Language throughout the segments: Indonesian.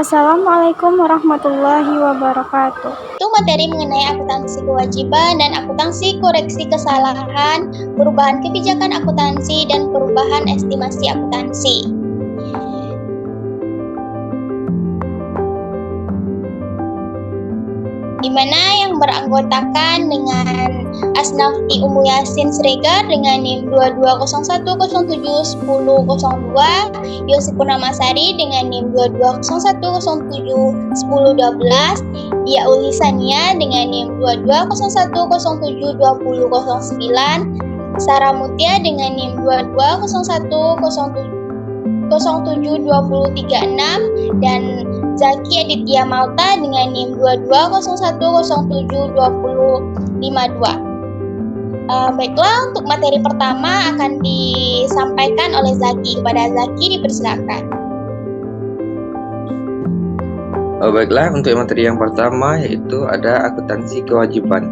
Assalamualaikum warahmatullahi wabarakatuh. Itu materi mengenai akuntansi kewajiban dan akuntansi koreksi kesalahan, perubahan kebijakan akuntansi, dan perubahan estimasi akuntansi. Di mana yang beranggotakan dengan Asnafti Umu Yasin Sregar dengan NIM 2201071002, Yosi Purnamasari dengan NIM 2201071012, Dia Ulisania dengan NIM 2201072009, Sarah Mutia dengan NIM 2201072036, dan Zaki Aditya Malta dengan NIM 2201072052. Baiklah, untuk materi pertama akan disampaikan oleh Zaki. Kepada Zaki dipersilakan. Baiklah, untuk materi yang pertama yaitu ada akuntansi kewajiban.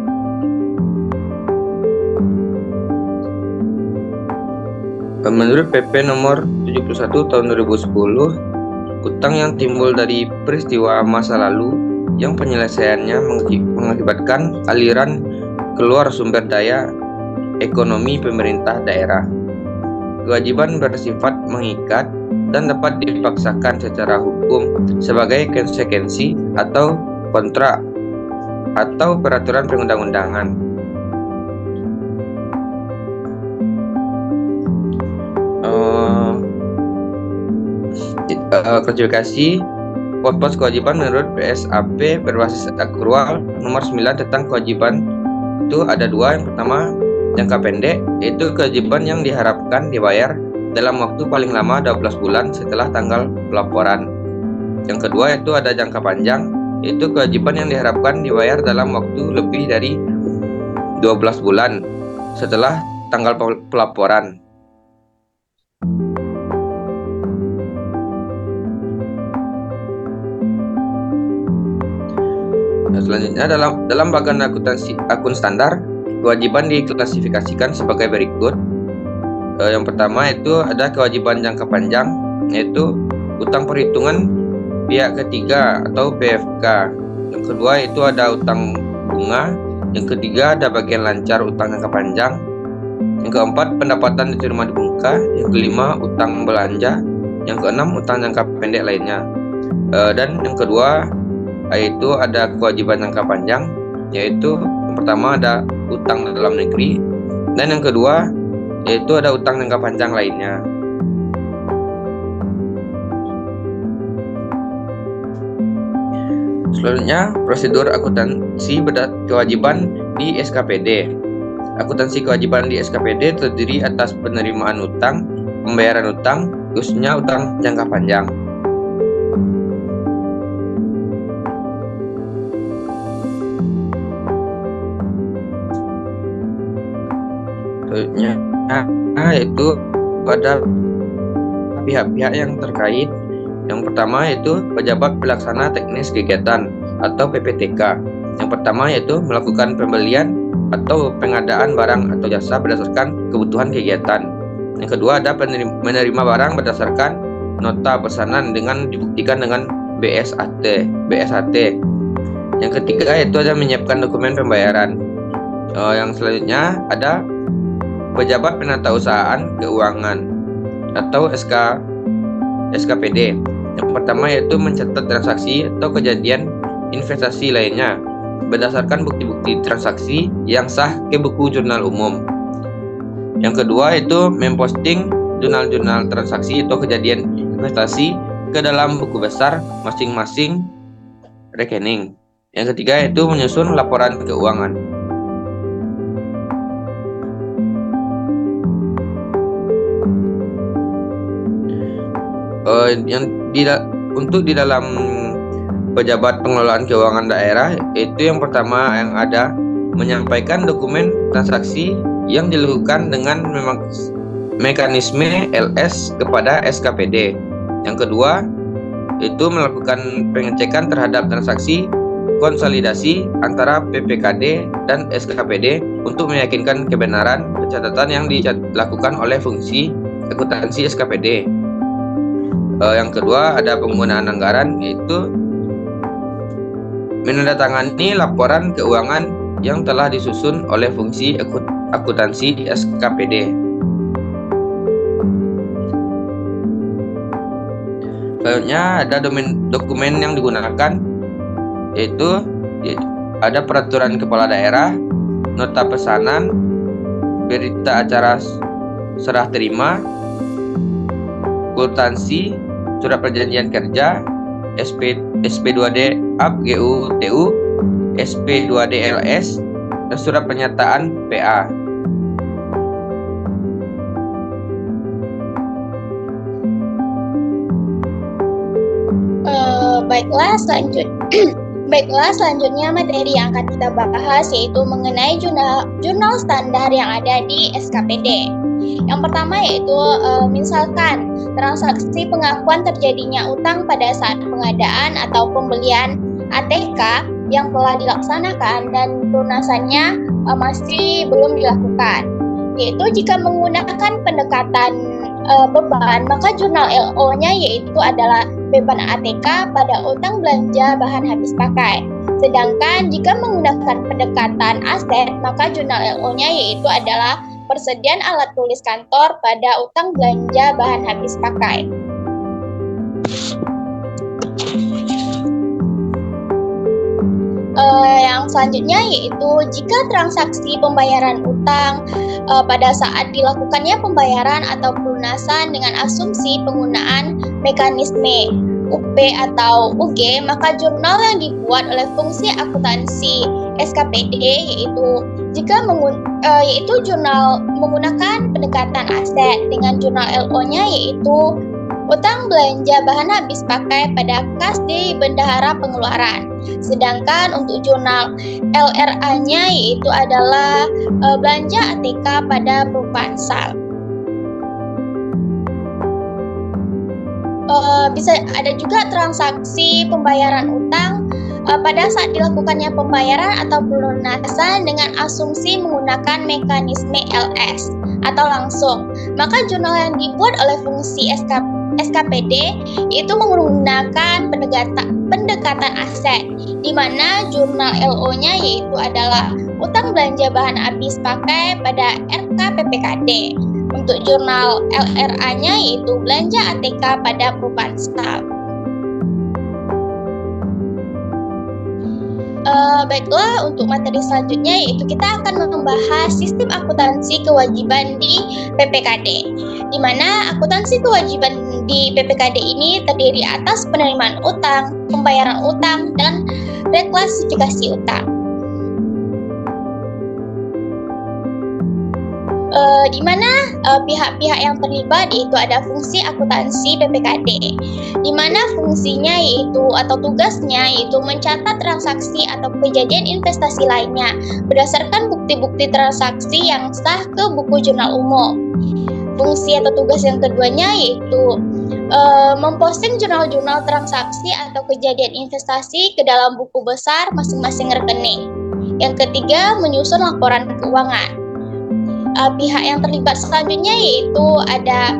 Menurut PP nomor 71 tahun 2010, utang yang timbul dari peristiwa masa lalu yang penyelesaiannya mengakibatkan aliran keluar sumber daya ekonomi pemerintah daerah. Kewajiban bersifat mengikat dan dapat dipaksakan secara hukum sebagai konsekuensi atau kontrak atau peraturan perundang-undangan. Klasifikasi pos-pos kewajiban menurut PSAP berbasis akrual nomor 9 tentang kewajiban itu ada dua. Yang pertama, jangka pendek, yaitu kewajiban yang diharapkan dibayar dalam waktu paling lama 12 bulan setelah tanggal pelaporan. Yang kedua itu ada jangka panjang, yaitu kewajiban yang diharapkan dibayar dalam waktu lebih dari 12 bulan setelah tanggal pelaporan. Selanjutnya, dalam bagian akuntansi akun standar, kewajiban diklasifikasikan sebagai berikut. Yang pertama itu ada kewajiban jangka panjang, yaitu utang perhitungan pihak ketiga atau PFK. Yang kedua itu ada utang bunga. Yang ketiga ada bagian lancar utang jangka panjang. Yang keempat, pendapatan diterima di muka. Yang kelima, utang belanja. Yang keenam, utang jangka pendek lainnya. Dan yang kedua yaitu ada kewajiban jangka panjang, yaitu yang pertama ada utang dalam negeri, dan yang kedua yaitu ada utang jangka panjang lainnya. Selanjutnya, prosedur akuntansi kewajiban di SKPD. Akuntansi kewajiban di SKPD terdiri atas penerimaan utang, pembayaran utang, khususnya utang jangka panjang. Yaitu pada pihak-pihak yang terkait. Yang pertama yaitu pejabat pelaksana teknis kegiatan atau PPTK. Yang pertama yaitu melakukan pembelian atau pengadaan barang atau jasa berdasarkan kebutuhan kegiatan. Yang kedua ada menerima barang berdasarkan nota pesanan dengan dibuktikan dengan BSAT. Yang ketiga yaitu ada menyiapkan dokumen pembayaran. Yang selanjutnya ada pejabat penatausahaan keuangan atau SKPD. Yang pertama yaitu mencatat transaksi atau kejadian investasi lainnya berdasarkan bukti-bukti transaksi yang sah ke buku jurnal umum. Yang kedua itu memposting jurnal-jurnal transaksi atau kejadian investasi ke dalam buku besar masing-masing rekening. Yang ketiga itu menyusun laporan keuangan. Untuk di dalam pejabat pengelolaan keuangan daerah, itu yang pertama yang ada menyampaikan dokumen transaksi yang dilakukan dengan mekanisme LS kepada SKPD. Yang kedua itu melakukan pengecekan terhadap transaksi konsolidasi antara PPKD dan SKPD untuk meyakinkan kebenaran pencatatan yang dilakukan oleh fungsi akuntansi SKPD. Yang kedua ada penggunaan anggaran, yaitu menandatangani laporan keuangan yang telah disusun oleh fungsi akuntansi SKPD. Selanjutnya ada dokumen yang digunakan, yaitu ada peraturan kepala daerah, nota pesanan, berita acara serah terima, akuntansi, surat perjanjian kerja, SP2D AP GU TU, SP2D LS, dan surat pernyataan PA. Baiklah, selanjutnya materi yang akan kita bahas yaitu mengenai jurnal standar yang ada di SKPD. Yang pertama yaitu misalkan transaksi pengakuan terjadinya utang pada saat pengadaan atau pembelian ATK yang telah dilaksanakan dan pelunasannya masih belum dilakukan. Yaitu jika menggunakan pendekatan beban, maka jurnal LO-nya yaitu adalah beban ATK pada utang belanja bahan habis pakai. Sedangkan jika menggunakan pendekatan aset, maka jurnal LO-nya yaitu adalah persediaan alat tulis kantor pada utang belanja bahan habis pakai. Yang selanjutnya yaitu jika transaksi pembayaran utang pada saat dilakukannya pembayaran atau pelunasan dengan asumsi penggunaan mekanisme UP atau UG, maka jurnal yang dibuat oleh fungsi akuntansi SKPD yaitu jurnal menggunakan pendekatan aset dengan jurnal LO-nya yaitu utang belanja bahan habis pakai pada kas di bendahara pengeluaran. Sedangkan untuk jurnal LRA-nya yaitu adalah belanja ATK pada perubahan sal. Bisa ada juga transaksi pembayaran utang pada saat dilakukannya pembayaran atau pelunasan dengan asumsi menggunakan mekanisme LS atau langsung. Maka jurnal yang dibuat oleh fungsi SKPD yaitu menggunakan pendekatan aset, di mana jurnal LO-nya yaitu adalah utang belanja bahan habis pakai pada RK PPKD. Untuk jurnal LRA-nya yaitu belanja ATK pada perubahan sal. Baiklah, untuk materi selanjutnya yaitu kita akan membahas sistem akuntansi kewajiban di PPKD, di mana akuntansi kewajiban di PPKD ini terdiri atas penerimaan utang, pembayaran utang, dan reklasifikasi utang. Di mana pihak-pihak yang terlibat yaitu ada fungsi akuntansi PPKD, di mana fungsinya yaitu atau tugasnya yaitu mencatat transaksi atau kejadian investasi lainnya berdasarkan bukti-bukti transaksi yang sah ke buku jurnal umum. Fungsi atau tugas yang keduanya yaitu memposting jurnal-jurnal transaksi atau kejadian investasi ke dalam buku besar masing-masing rekening. Yang ketiga, menyusun laporan keuangan. Pihak yang terlibat selanjutnya yaitu ada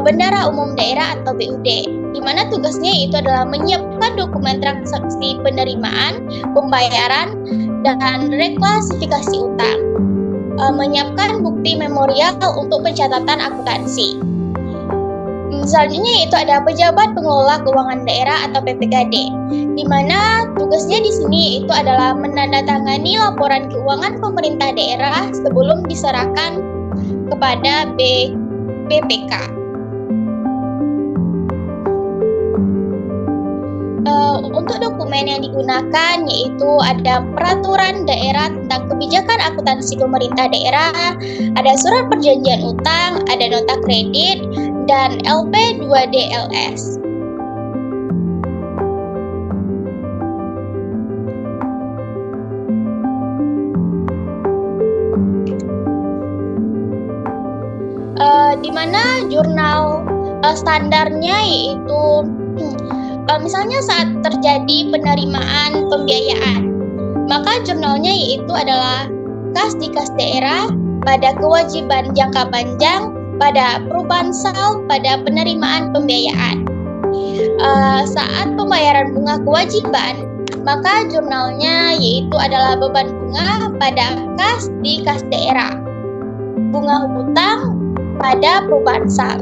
Bendahara Umum Daerah atau BUD, di mana tugasnya yaitu adalah menyiapkan dokumen transaksi penerimaan, pembayaran, dan reklasifikasi utang, menyiapkan bukti memorial untuk pencatatan akuntansi. Selanjutnya yaitu ada Pejabat Pengelola Keuangan Daerah atau PPKD, di mana tugasnya di sini yaitu adalah menandatangani laporan keuangan pemerintah daerah sebelum diserahkan kepada BPK. Untuk dokumen yang digunakan yaitu ada Peraturan Daerah tentang Kebijakan Akuntansi Pemerintah Daerah, ada Surat Perjanjian Utang, ada Nota Kredit, dan LP2DLS. Di mana jurnal standarnya yaitu misalnya saat terjadi penerimaan pembiayaan, maka jurnalnya yaitu adalah kas di kas daerah, pada kewajiban jangka panjang, pada perubahan sal, pada penerimaan pembiayaan. saat pembayaran bunga kewajiban, maka jurnalnya yaitu adalah beban bunga pada kas di kas daerah, bunga hutang pada perubahan sal.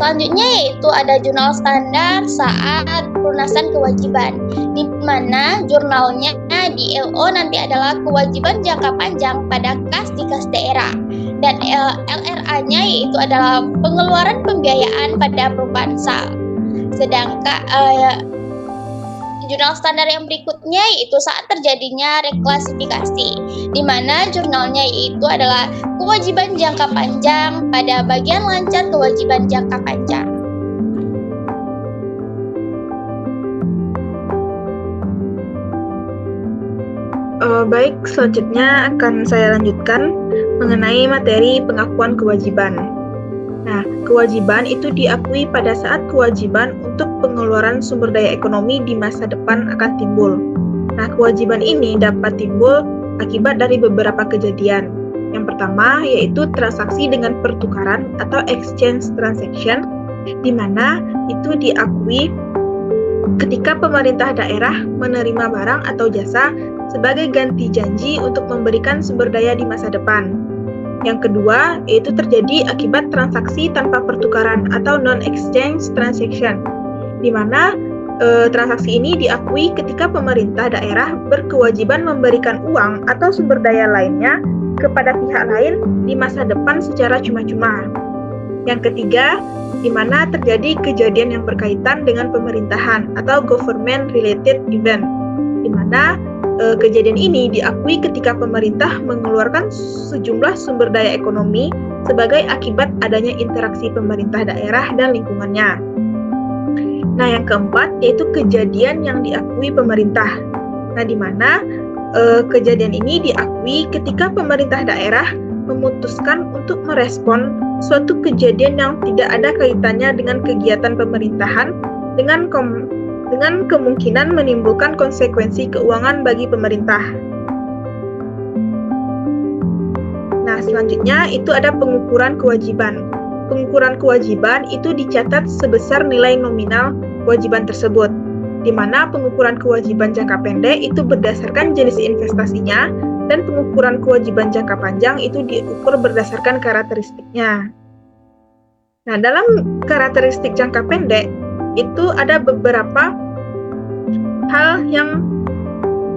Selanjutnya yaitu ada jurnal standar saat pelunasan kewajiban, di mana jurnalnya di LO nanti adalah kewajiban jangka panjang pada kas di kas daerah, dan LRA-nya yaitu adalah pengeluaran pembiayaan pada perubahan sal. Sedangkan jurnal standar yang berikutnya yaitu saat terjadinya reklasifikasi, di mana jurnalnya yaitu adalah kewajiban jangka panjang pada bagian lancar kewajiban jangka panjang. Baik, selanjutnya akan saya lanjutkan mengenai materi pengakuan kewajiban. Nah, kewajiban itu diakui pada saat kewajiban untuk pengeluaran sumber daya ekonomi di masa depan akan timbul. Nah, kewajiban ini dapat timbul akibat dari beberapa kejadian. Yang pertama yaitu transaksi dengan pertukaran atau exchange transaction, di mana itu diakui ketika pemerintah daerah menerima barang atau jasa sebagai ganti janji untuk memberikan sumber daya di masa depan. Yang kedua, yaitu terjadi akibat transaksi tanpa pertukaran atau non-exchange transaction, di mana transaksi ini diakui ketika pemerintah daerah berkewajiban memberikan uang atau sumber daya lainnya kepada pihak lain di masa depan secara cuma-cuma. Yang ketiga, di mana terjadi kejadian yang berkaitan dengan pemerintahan atau government-related event, di mana kejadian ini diakui ketika pemerintah mengeluarkan sejumlah sumber daya ekonomi sebagai akibat adanya interaksi pemerintah daerah dan lingkungannya. Nah, yang keempat yaitu kejadian yang diakui pemerintah. Nah, di mana kejadian ini diakui ketika pemerintah daerah memutuskan untuk merespon suatu kejadian yang tidak ada kaitannya dengan kegiatan pemerintahan dengan kemungkinan menimbulkan konsekuensi keuangan bagi pemerintah. Nah, selanjutnya itu ada pengukuran kewajiban. Pengukuran kewajiban itu dicatat sebesar nilai nominal kewajiban tersebut, di mana pengukuran kewajiban jangka pendek itu berdasarkan jenis investasinya, dan pengukuran kewajiban jangka panjang itu diukur berdasarkan karakteristiknya. Nah, dalam karakteristik jangka pendek itu ada beberapa hal yang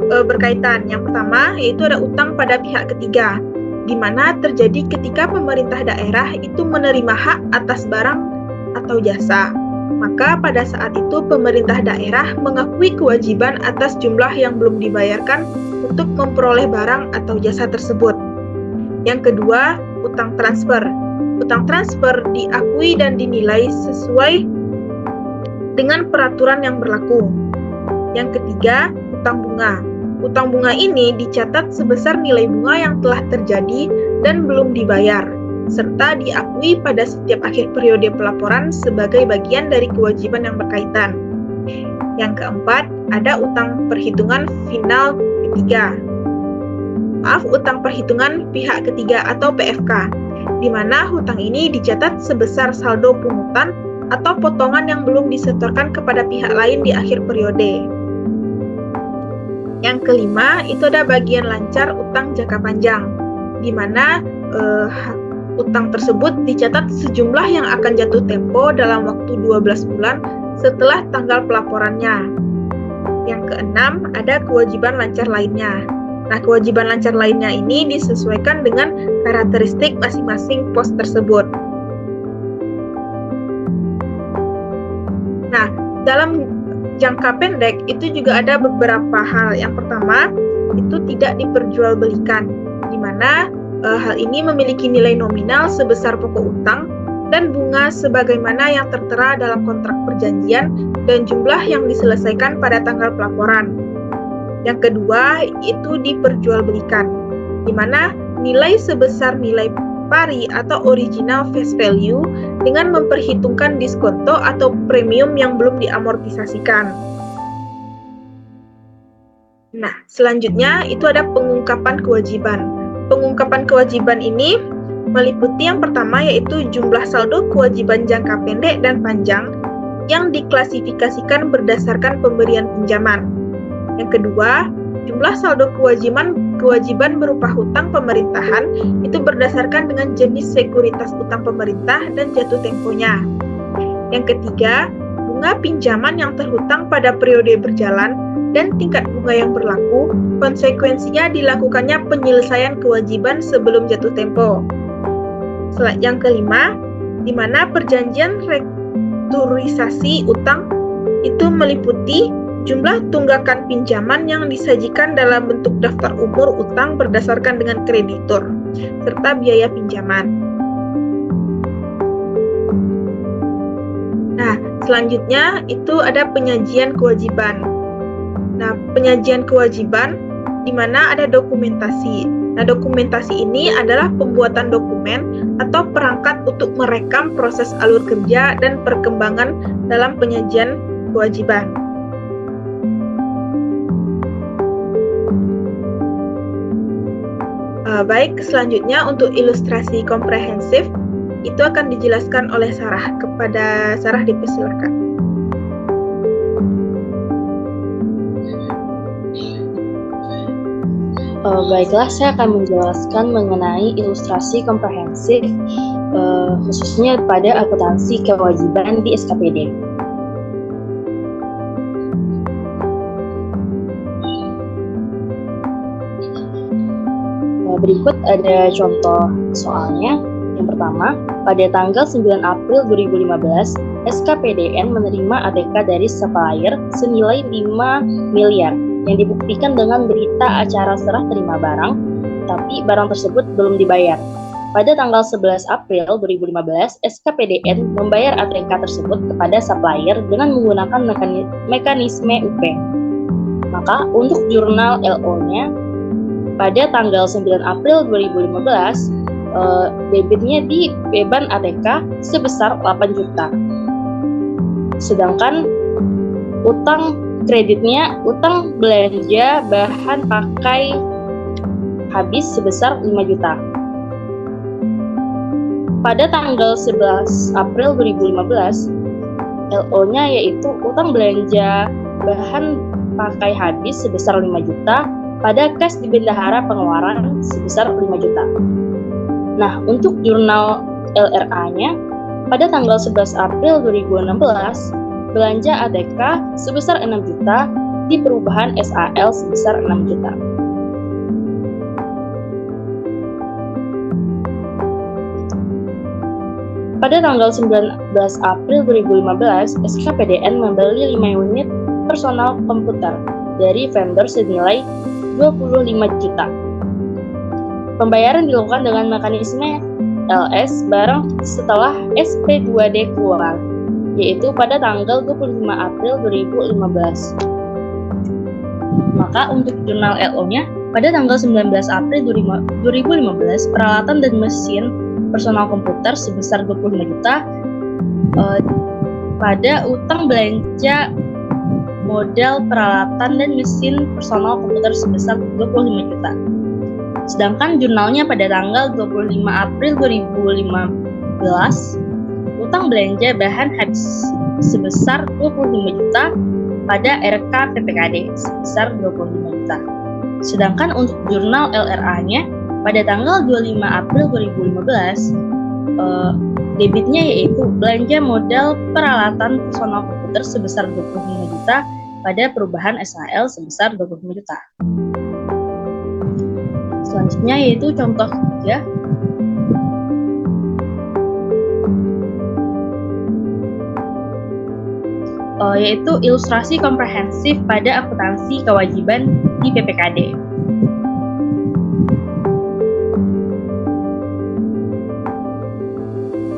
berkaitan. Yang pertama yaitu ada utang pada pihak ketiga, di mana terjadi ketika pemerintah daerah itu menerima hak atas barang atau jasa. Maka pada saat itu pemerintah daerah mengakui kewajiban atas jumlah yang belum dibayarkan untuk memperoleh barang atau jasa tersebut. Yang kedua, utang transfer. Utang transfer diakui dan dinilai sesuai dengan peraturan yang berlaku. Yang ketiga, utang bunga. Utang bunga ini dicatat sebesar nilai bunga yang telah terjadi dan belum dibayar, serta diakui pada setiap akhir periode pelaporan sebagai bagian dari kewajiban yang berkaitan. Yang keempat, ada utang perhitungan final ketiga. Utang perhitungan pihak ketiga atau PFK, di mana hutang ini dicatat sebesar saldo pungutan atau potongan yang belum disetorkan kepada pihak lain di akhir periode. Yang kelima, itu ada bagian lancar utang jangka panjang, di mana utang tersebut dicatat sejumlah yang akan jatuh tempo dalam waktu 12 bulan setelah tanggal pelaporannya. Yang keenam, ada kewajiban lancar lainnya. Nah, kewajiban lancar lainnya ini disesuaikan dengan karakteristik masing-masing pos tersebut. Nah, dalam jangka pendek itu juga ada beberapa hal. Yang pertama, itu tidak diperjualbelikan, di mana hal ini memiliki nilai nominal sebesar pokok utang dan bunga sebagaimana yang tertera dalam kontrak perjanjian dan jumlah yang diselesaikan pada tanggal pelaporan. Yang kedua, itu diperjualbelikan, di mana nilai sebesar nilai pari atau original face value dengan memperhitungkan diskonto atau premium yang belum diamortisasikan. Nah, selanjutnya itu ada pengungkapan kewajiban. Pengungkapan kewajiban ini meliputi yang pertama yaitu jumlah saldo kewajiban jangka pendek dan panjang yang diklasifikasikan berdasarkan pemberian pinjaman. Yang kedua, jumlah saldo kewajiban berupa hutang pemerintahan itu berdasarkan dengan jenis sekuritas utang pemerintah dan jatuh temponya. Yang ketiga, bunga pinjaman yang terhutang pada periode berjalan dan tingkat bunga yang berlaku, konsekuensinya dilakukannya penyelesaian kewajiban sebelum jatuh tempo. Yang kelima, di mana perjanjian restrukturisasi utang itu meliputi jumlah tunggakan pinjaman yang disajikan dalam bentuk daftar umur utang berdasarkan dengan kreditur, serta biaya pinjaman. Nah, selanjutnya itu ada penyajian kewajiban. Nah, penyajian kewajiban di mana ada dokumentasi. Nah, dokumentasi ini adalah pembuatan dokumen atau perangkat untuk merekam proses alur kerja dan perkembangan dalam penyajian kewajiban. Baik, selanjutnya untuk ilustrasi komprehensif itu akan dijelaskan oleh Sarah. Kepada Sarah dipersilakan. Baiklah, saya akan menjelaskan mengenai ilustrasi komprehensif khususnya pada akuntansi kewajiban di SKPD. Berikut ada contoh soalnya. Yang pertama, pada tanggal 9 April 2015, SKPDN menerima ATK dari supplier senilai 5 miliar yang dibuktikan dengan berita acara serah terima barang, tapi barang tersebut belum dibayar. Pada tanggal 11 April 2015, SKPDN membayar ATK tersebut kepada supplier dengan menggunakan mekanisme UP. Maka untuk jurnal LO-nya, pada tanggal 9 April 2015, debitnya di beban ATK sebesar 8 juta. Sedangkan utang kreditnya, utang belanja bahan pakai habis sebesar 5 juta. Pada tanggal 11 April 2015, LO-nya yaitu utang belanja bahan pakai habis sebesar 5 juta pada kas di bendahara pengeluaran sebesar 5 juta. Nah, untuk jurnal LRA-nya, pada tanggal 11 April 2016, belanja ATK sebesar 6 juta di perubahan SAL sebesar 6 juta. Pada tanggal 19 April 2015, SKPDN membeli 5 unit personal komputer dari vendor senilai 25 juta. Pembayaran dilakukan dengan mekanisme LS barang setelah SP2D keluar, yaitu pada tanggal 25 April 2015. Maka untuk jurnal LO-nya, pada tanggal 19 April 2015, peralatan dan mesin personal komputer sebesar 25 juta pada utang belanja modal peralatan dan mesin personal komputer sebesar 25 juta. Sedangkan jurnalnya pada tanggal 25 April 2015, utang belanja bahan habis sebesar 25 juta pada RK PPKD sebesar 25 juta. Sedangkan untuk jurnal LRA-nya pada tanggal 25 April 2015, debitnya yaitu belanja modal peralatan personal komputer sebesar 25 juta pada perubahan SAL sebesar 25 juta. Selanjutnya yaitu contoh ketiga. Yaitu ilustrasi komprehensif pada akuntansi kewajiban di PPKD.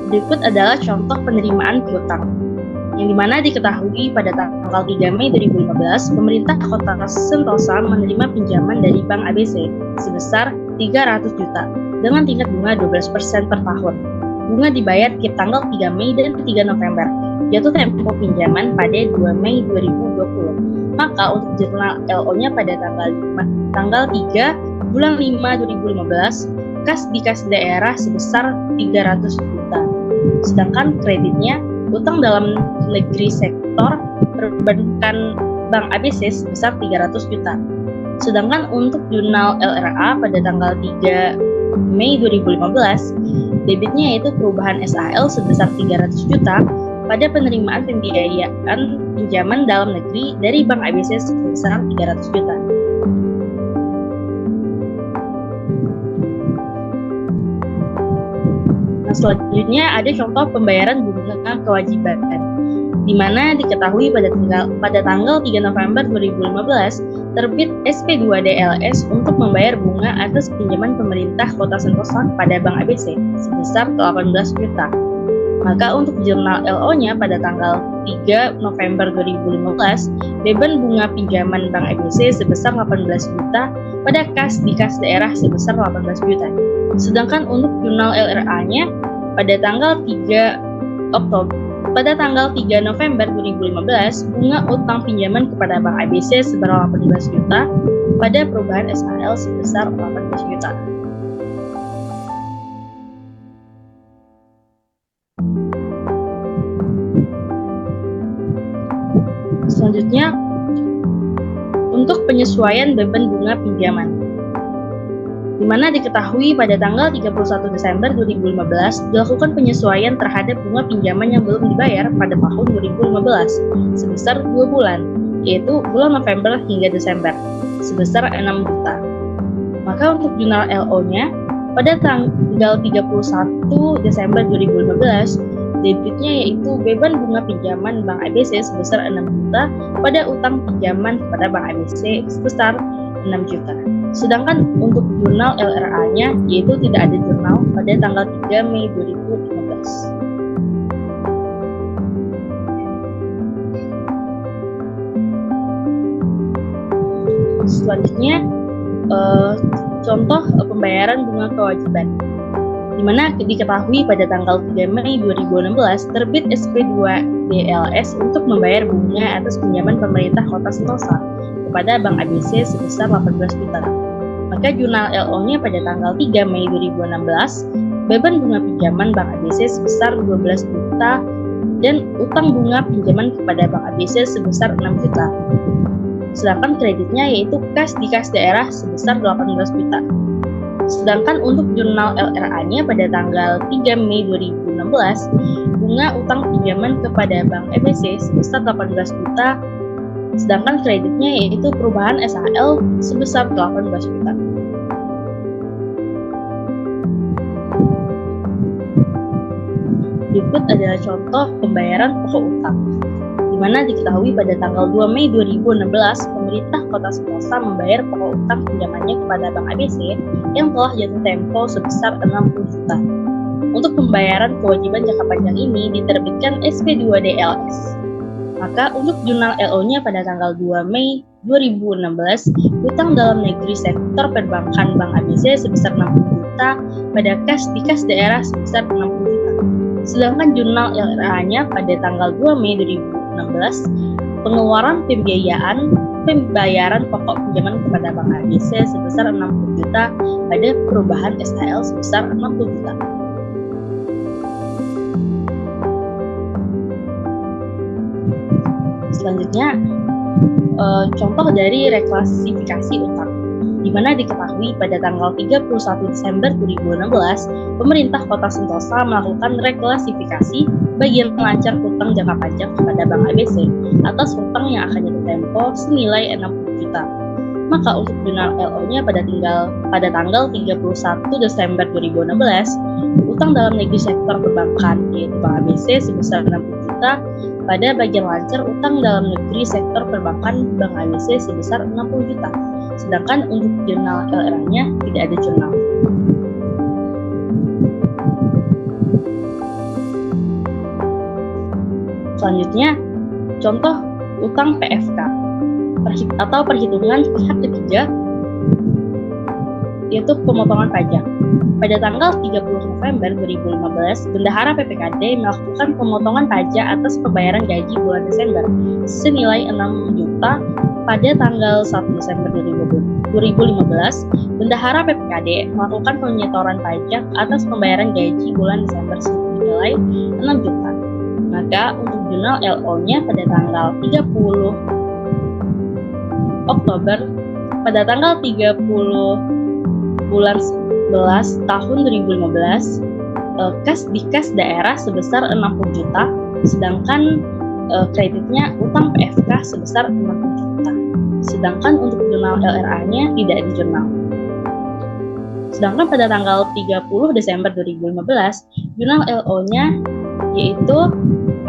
Berikut adalah contoh penerimaan piutang, yang dimana diketahui pada tanggal 3 Mei 2015, pemerintah Kota Sentosa menerima pinjaman dari Bank ABC sebesar 300 juta dengan tingkat bunga 12% per tahun. Bunga dibayar tiap tanggal 3 Mei dan 3 November. Jatuh tempo pinjaman pada 2 Mei 2020. Maka untuk jurnal LO-nya pada tanggal 3 bulan 5 2015, kas di kas daerah sebesar 300 juta. Sedangkan kreditnya utang dalam negeri sektor perbankan Bank ABC sebesar 300 juta. Sedangkan untuk jurnal LRA pada tanggal 3 Mei 2015, debitnya yaitu perubahan SAL sebesar 300 juta pada penerimaan pembiayaan pinjaman dalam negeri dari Bank ABC sebesar 300 juta. Nah, selanjutnya ada contoh pembayaran bunga kewajiban, di mana diketahui pada tanggal 3 November 2015 terbit SP2DLS untuk membayar bunga atas pinjaman pemerintah Kota Sentosa pada Bank ABC sebesar 18 juta. Maka untuk jurnal LO-nya pada tanggal 3 November 2015, beban bunga pinjaman Bank ABC sebesar 18 juta pada kas di kas daerah sebesar 18 juta. Sedangkan untuk jurnal LRA-nya pada tanggal 3 November 2015, bunga utang pinjaman kepada Bank ABC sebesar 18 juta pada perubahan SAL sebesar 18 juta. Selanjutnya, untuk penyesuaian beban bunga pinjaman, di mana diketahui pada tanggal 31 Desember 2015 dilakukan penyesuaian terhadap bunga pinjaman yang belum dibayar pada tahun 2015 sebesar 2 bulan, yaitu bulan November hingga Desember, sebesar 6 juta. Maka untuk jurnal LO-nya pada tanggal 31 Desember 2015, debitnya yaitu beban bunga pinjaman Bank ABC sebesar 6 juta pada utang pinjaman kepada Bank ABC sebesar 6 juta. Sedangkan untuk jurnal LRA-nya yaitu tidak ada jurnal pada tanggal 3 Mei 2015. Selanjutnya, contoh pembayaran bunga kewajiban, di mana diketahui pada tanggal 3 Mei 2016 terbit SP2DLS untuk membayar bunga atas pinjaman pemerintah Kota Sentosa kepada Bank ABC sebesar 18 juta. Maka jurnal LO-nya pada tanggal 3 Mei 2016, beban bunga pinjaman Bank ABC sebesar 12 juta dan utang bunga pinjaman kepada Bank ABC sebesar 6 juta. Sedangkan kreditnya yaitu kas di kas daerah sebesar 18 juta. Sedangkan untuk jurnal LRA-nya pada tanggal 3 Mei 2016, bunga utang pinjaman kepada Bank ABC sebesar 18 juta, sedangkan kreditnya yaitu perubahan SAL sebesar 18 juta. Berikut adalah contoh pembayaran pokok utang, di mana diketahui pada tanggal 2 Mei 2016, pemerintah Kota Sentosa membayar pokok utang pinjamannya kepada Bank ABC yang telah jatuh tempo sebesar 60 juta. Untuk pembayaran kewajiban jangka panjang ini diterbitkan SP2DLS. Maka untuk jurnal LO-nya pada tanggal 2 Mei 2016, utang dalam negeri sektor perbankan Bank ABC sebesar 60 juta pada kas di kas daerah sebesar 60 juta. Sedangkan jurnal LRA-nya pada tanggal 2 Mei 2016, pengeluaran pembayaran pokok pinjaman kepada Bank ABC sebesar 60 juta pada perubahan SAL sebesar 60 juta. Selanjutnya, contoh dari reklasifikasi utang, di mana diketahui pada tanggal 31 Desember 2016, pemerintah Kota Sentosa melakukan reklasifikasi bagian lancar utang jangka panjang kepada Bank ABC atas utang yang akan jatuh tempo senilai 60 juta. Maka untuk jurnal LO-nya pada tanggal 31 Desember 2016, utang dalam negeri sektor perbankan yaitu Bank ABC sebesar 60 juta pada bagian lancar utang dalam negeri sektor perbankan Bank ABC sebesar 60 juta. Sedangkan untuk jurnal LRA-nya tidak ada jurnal. Selanjutnya, contoh utang PFK atau perhitungan pihak ketiga, yaitu pemotongan pajak. Pada tanggal 30 November 2015, Bendahara PPKD melakukan pemotongan pajak atas pembayaran gaji bulan Desember senilai 6 juta pada tanggal 1 Desember 2015, Bendahara PPKD melakukan penyetoran pajak atas pembayaran gaji bulan Desember senilai 6 juta. Maka untuk jurnal LO-nya pada tanggal 30 Oktober, pada tanggal 30 bulan 11 tahun 2015, di kas daerah sebesar 60 juta, sedangkan kreditnya utang PFK sebesar 60 juta. Sedangkan untuk jurnal LRA-nya tidak di jurnal. Sedangkan pada tanggal 30 Desember 2015, jurnal LO-nya yaitu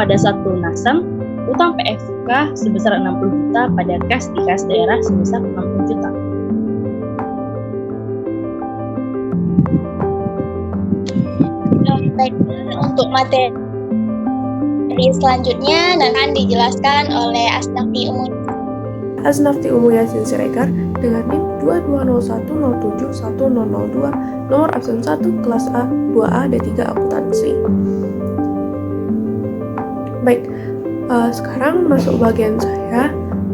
pada saat pelunasan utang PFK sebesar 60 juta pada di kas daerah sebesar 60 juta. Baik, untuk materi selanjutnya akan dijelaskan oleh Asnafti Umu Yasin Siregar dengan NIM 2201071002, nomor absen 1 kelas A 2A D3 akuntansi. Baik, sekarang masuk bagian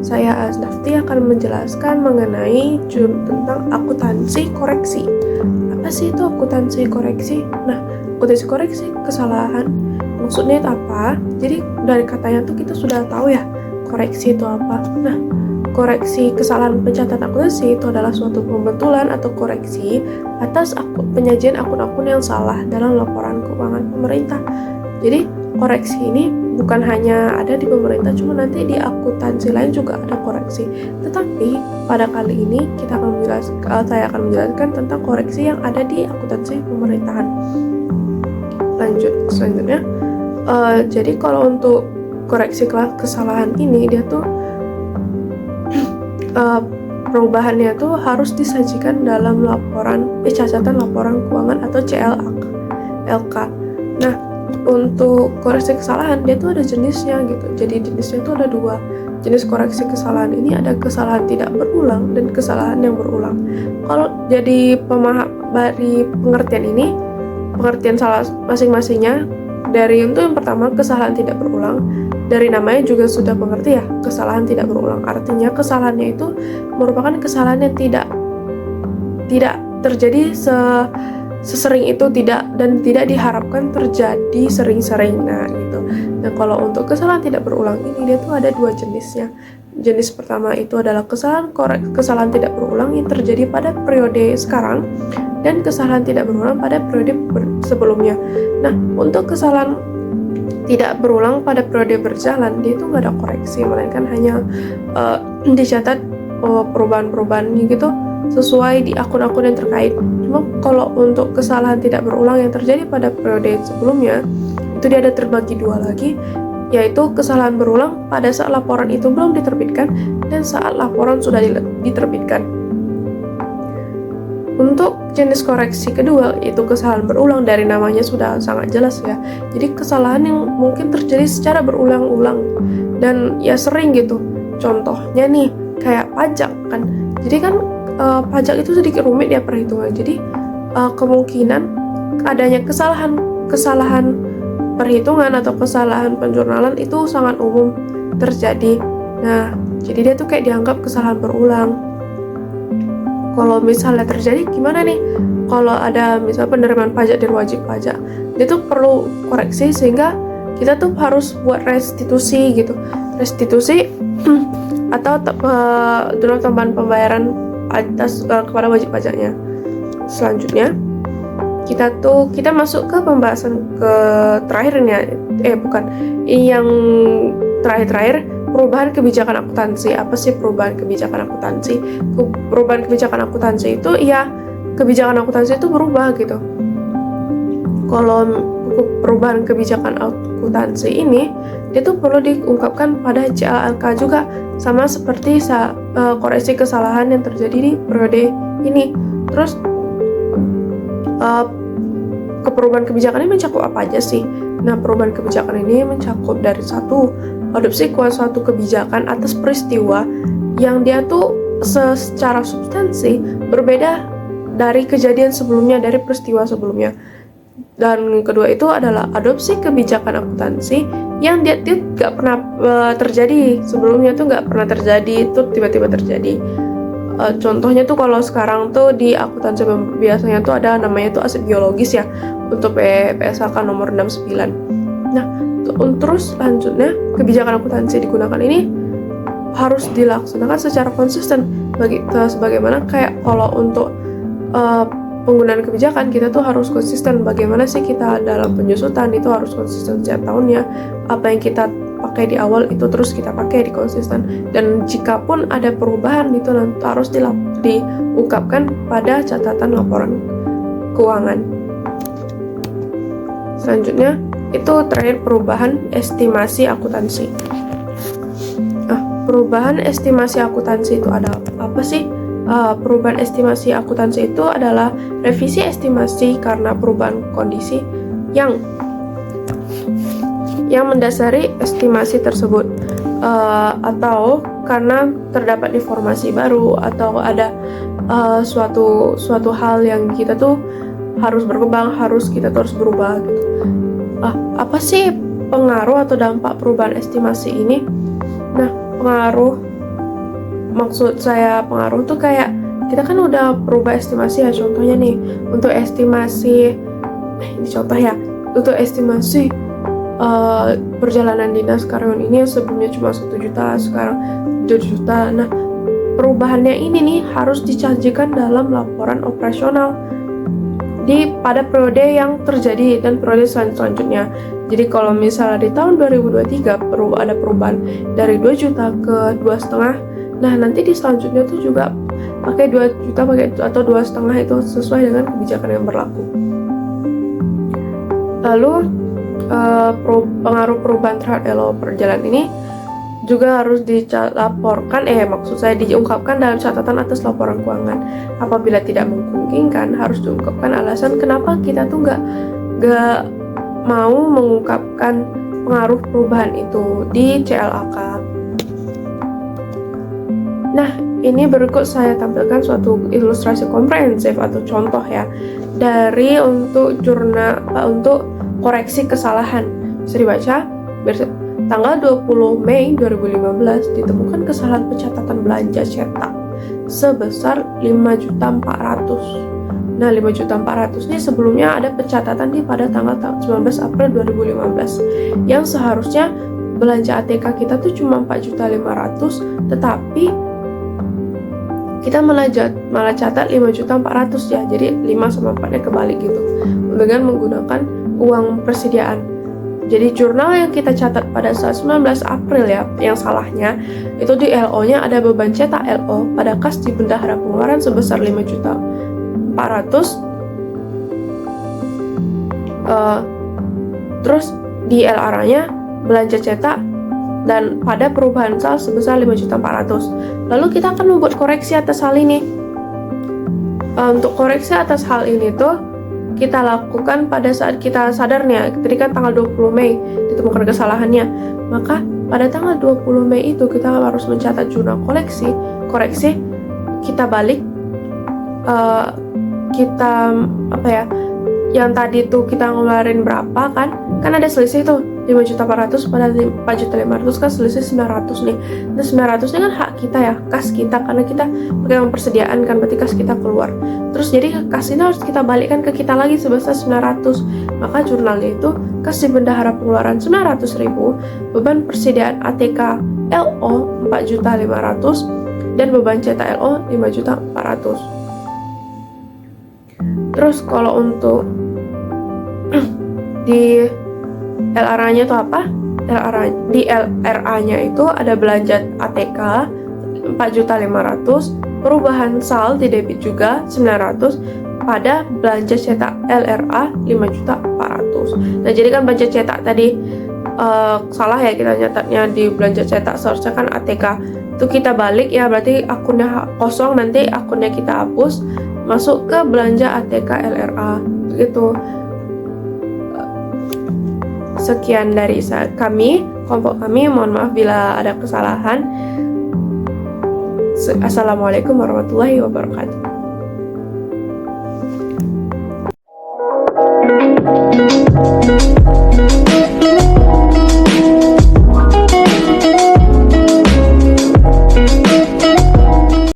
saya Asnafti akan menjelaskan mengenai tentang akuntansi koreksi. Apa sih itu akuntansi koreksi? Nah, akuntansi koreksi kesalahan maksudnya itu apa? Jadi dari katanya tuh kita sudah tahu ya koreksi itu apa. Nah, koreksi kesalahan pencatatan akuntansi itu adalah suatu pembetulan atau koreksi atas penyajian akun-akun yang salah dalam laporan keuangan pemerintah. Jadi koreksi ini bukan hanya ada di pemerintah, cuma nanti di akuntansi lain juga ada koreksi. Tetapi pada kali ini saya akan menjelaskan tentang koreksi yang ada di akuntansi pemerintahan. Selanjutnya, jadi kalau untuk koreksi kesalahan ini dia tuh perubahannya tuh harus disajikan dalam catatan laporan keuangan atau CLK. Nah, untuk koreksi kesalahan dia tuh ada jenisnya gitu. Jadi jenisnya tuh ada 2 jenis koreksi kesalahan ini, ada kesalahan tidak berulang dan kesalahan yang berulang. Kalau jadi dari pengertian salah masing-masingnya, dari untuk yang pertama kesalahan tidak berulang, dari namanya juga sudah mengerti ya, kesalahan tidak berulang. Artinya kesalahannya itu merupakan kesalahan yang tidak terjadi sesering itu, dan tidak diharapkan terjadi sering-sering. Nah, gitu. Nah, kalau untuk kesalahan tidak berulang ini dia tuh ada 2 jenisnya. Jenis pertama itu adalah kesalahan tidak berulang yang terjadi pada periode sekarang, dan kesalahan tidak berulang pada periode sebelumnya. Nah, untuk kesalahan tidak berulang pada periode berjalan, dia itu nggak ada koreksi, melainkan hanya dicatat perubahan-perubahannya gitu sesuai di akun-akun yang terkait. Cuma kalau untuk kesalahan tidak berulang yang terjadi pada periode sebelumnya, itu dia ada terbagi 2 lagi, yaitu kesalahan berulang pada saat laporan itu belum diterbitkan dan saat laporan sudah diterbitkan. Untuk jenis koreksi kedua, yaitu kesalahan berulang, dari namanya sudah sangat jelas ya. Jadi kesalahan yang mungkin terjadi secara berulang-ulang dan ya sering gitu. Contohnya nih, kayak pajak kan. Jadi kan pajak itu sedikit rumit ya perhitungan. Jadi kemungkinan adanya kesalahan perhitungan atau kesalahan penjurnalan itu sangat umum terjadi. Nah, jadi dia tuh kayak dianggap kesalahan berulang. Kalau misalnya terjadi gimana nih? Kalau ada misal penerimaan pajak dari wajib pajak, dia tuh perlu koreksi sehingga kita tuh harus buat restitusi gitu. Restitusi atau donor tambahan pembayaran atas kepada wajib pajaknya. Selanjutnya kita masuk ke pembahasan terakhirnya. Yang terakhir, perubahan kebijakan akuntansi. Apa sih perubahan kebijakan akuntansi? Perubahan kebijakan akuntansi itu ya kebijakan akuntansi itu berubah gitu. Kalau perubahan kebijakan akuntansi ini dia tuh perlu diungkapkan pada CLK juga, sama seperti koreksi kesalahan yang terjadi di periode ini. Terus perubahan kebijakan ini mencakup apa aja sih? Nah, perubahan kebijakan ini mencakup dari 1, adopsi suatu kebijakan atas peristiwa yang dia tuh secara substansi berbeda dari kejadian sebelumnya, dari peristiwa sebelumnya. Dan kedua itu adalah adopsi kebijakan akuntansi yang dia nggak pernah terjadi sebelumnya, tuh nggak pernah terjadi, itu tiba-tiba terjadi. Contohnya tuh kalau sekarang tuh di akuntansi biasanya tuh ada namanya tuh aset biologis ya, untuk PSAK nomor 69. Nah, terus selanjutnya kebijakan akuntansi digunakan ini harus dilaksanakan secara konsisten sebagaimana kayak kalau untuk penggunaan kebijakan kita tuh harus konsisten. Bagaimana sih kita dalam penyusutan itu harus konsisten setiap tahunnya, apa yang kita pakai di awal itu terus kita pakai di konsisten, dan jika pun ada perubahan itu nanti harus diungkapkan pada catatan laporan keuangan. Selanjutnya itu terakhir perubahan estimasi akuntansi. Perubahan estimasi akuntansi itu ada apa sih? Perubahan estimasi akuntansi itu adalah revisi estimasi karena perubahan kondisi yang mendasari estimasi tersebut, atau karena terdapat informasi baru atau ada suatu hal yang kita tuh harus berkembang, kita harus berubah gitu. Apa sih pengaruh atau dampak perubahan estimasi ini? Nah, maksud saya pengaruh tuh kayak kita kan udah berubah estimasi ya, contohnya nih untuk estimasi ini contoh ya, untuk estimasi perjalanan dinas karyawan ini yang sebelumnya cuma 1 juta sekarang 2 juta. Nah, perubahannya ini nih harus disajikan dalam laporan operasional pada periode yang terjadi dan periode selanjutnya. Jadi kalau misalnya di tahun 2023 ada perubahan dari 2 juta ke 2,5, nah nanti di selanjutnya tuh juga pakai 2 juta atau 2,5 itu sesuai dengan kebijakan yang berlaku. Lalu pengaruh perubahan terhadap LO perjalanan ini juga harus dilaporkan, diungkapkan dalam catatan atas laporan keuangan. Apabila tidak memungkinkan, harus diungkapkan alasan kenapa kita tuh nggak mau mengungkapkan pengaruh perubahan itu di CLAK. Nah, ini berikut saya tampilkan suatu ilustrasi komprehensif atau contoh ya dari untuk koreksi kesalahan. Bisa dibaca. Tanggal 20 Mei 2015 ditemukan kesalahan pencatatan belanja cetak sebesar 5.400.000. Nah, 5.400.000 ini sebelumnya ada pencatatan pada tanggal 19 April 2015 yang seharusnya belanja ATK kita tuh cuma 4.500.000, tetapi kita malah catat 5.400.000 ya. Jadi 5 sama 4-nya kebalik gitu dengan menggunakan uang persediaan. Jadi jurnal yang kita catat pada saat 19 April ya, yang salahnya itu di LO-nya ada beban cetak LO pada kas di bendahara pengeluaran sebesar 5.400.000. Terus di LR-nya belanja cetak dan pada perubahan sal sebesar 5.400.000. Lalu kita akan membuat koreksi atas hal ini. Untuk koreksi atas hal ini tuh kita lakukan pada saat kita sadarnya. Tadi kan tanggal 20 Mei ditemukan kesalahannya, maka pada tanggal 20 Mei itu kita harus mencatat jurnal koreksi, kita balik, yang tadi tuh kita ngeluarin berapa kan ada selisih tuh 5.400.000 pada 4.500.000 kan selisih 900 nih. Nah, 900 ini kan hak kita ya, kas kita, karena kita pakai persediaan kan, berarti kas kita keluar. Terus jadi kas ini harus kita balikkan ke kita lagi sebesar 900. Maka jurnalnya itu kas di bendahara pengeluaran 900.000, beban persediaan ATK LO 4.500.000 dan beban cetak LO 5.400.000. Terus kalau untuk di LRA-nya itu apa? Di LRA-nya itu ada belanja ATK 4.500.000, perubahan sal di debit juga 900, pada belanja cetak LRA 5.400.000. Nah, jadi kan belanja cetak tadi salah ya, kita nyatatnya di belanja cetak, seharusnya kan ATK itu kita balik ya, berarti akunnya kosong, nanti akunnya kita hapus, masuk ke belanja ATK LRA gitu. Sekian dari kelompok kami. Mohon maaf bila ada kesalahan. Assalamualaikum warahmatullahi wabarakatuh.